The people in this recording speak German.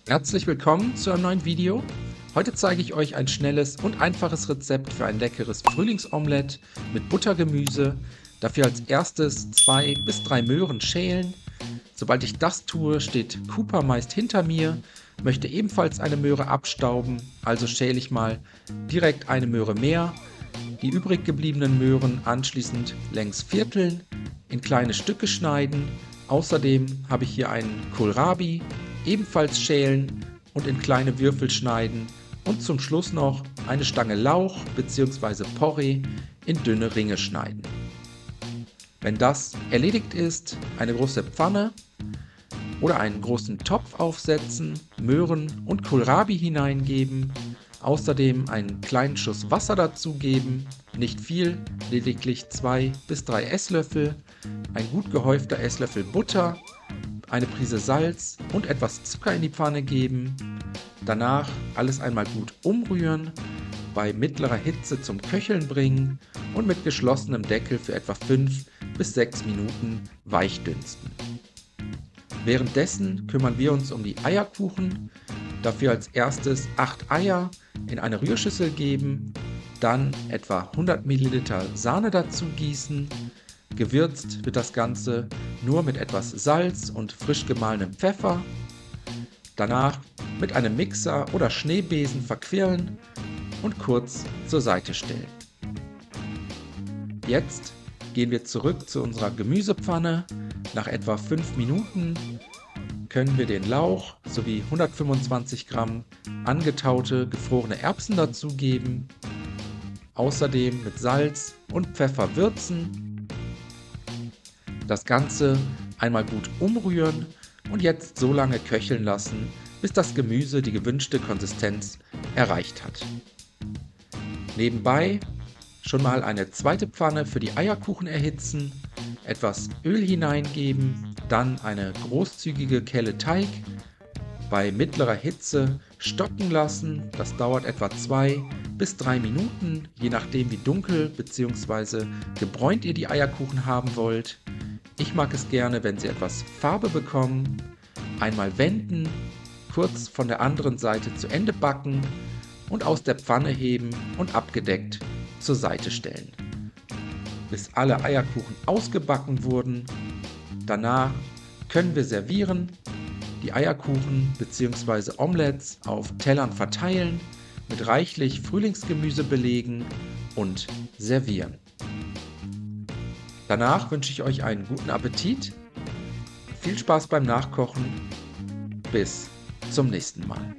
Herzlich willkommen zu einem neuen Video. Heute zeige ich euch ein schnelles und einfaches Rezept für ein leckeres Frühlingsomelett mit Buttergemüse. Dafür als erstes 2 bis 3 Möhren schälen. Sobald ich das tue, steht Cooper meist hinter mir, möchte ebenfalls eine Möhre abstauben, also schäle ich mal direkt eine Möhre mehr. Die übrig gebliebenen Möhren anschließend längs vierteln, in kleine Stücke schneiden. Außerdem habe ich hier einen Kohlrabi, ebenfalls schälen und in kleine Würfel schneiden und zum Schluss noch eine Stange Lauch bzw. Porree in dünne Ringe schneiden. Wenn das erledigt ist, eine große Pfanne oder einen großen Topf aufsetzen, Möhren und Kohlrabi hineingeben, außerdem einen kleinen Schuss Wasser dazugeben, nicht viel, lediglich 2 bis 3 Esslöffel, ein gut gehäufter Esslöffel Butter, eine Prise Salz und etwas Zucker in die Pfanne geben. Danach alles einmal gut umrühren, bei mittlerer Hitze zum Köcheln bringen und mit geschlossenem Deckel für etwa 5 bis 6 Minuten weich dünsten. Währenddessen kümmern wir uns um die Eierkuchen. Dafür als erstes 8 Eier in eine Rührschüssel geben, dann etwa 100 ml Sahne dazu gießen. Gewürzt wird das Ganze nur mit etwas Salz und frisch gemahlenem Pfeffer. Danach mit einem Mixer oder Schneebesen verquirlen und kurz zur Seite stellen. Jetzt gehen wir zurück zu unserer Gemüsepfanne. Nach etwa 5 Minuten können wir den Lauch sowie 125 Gramm angetaute gefrorene Erbsen dazugeben. Außerdem mit Salz und Pfeffer würzen. Das Ganze einmal gut umrühren und jetzt so lange köcheln lassen, bis das Gemüse die gewünschte Konsistenz erreicht hat. Nebenbei schon mal eine zweite Pfanne für die Eierkuchen erhitzen, etwas Öl hineingeben, dann eine großzügige Kelle Teig bei mittlerer Hitze stocken lassen. Das dauert etwa 2 bis 3 Minuten, je nachdem wie dunkel bzw. gebräunt ihr die Eierkuchen haben wollt. Ich mag es gerne, wenn sie etwas Farbe bekommen. Einmal wenden, kurz von der anderen Seite zu Ende backen und aus der Pfanne heben und abgedeckt zur Seite stellen, bis alle Eierkuchen ausgebacken wurden. Danach können wir servieren, die Eierkuchen bzw. Omelettes auf Tellern verteilen, mit reichlich Frühlingsgemüse belegen und servieren. Danach wünsche ich euch einen guten Appetit, viel Spaß beim Nachkochen, bis zum nächsten Mal.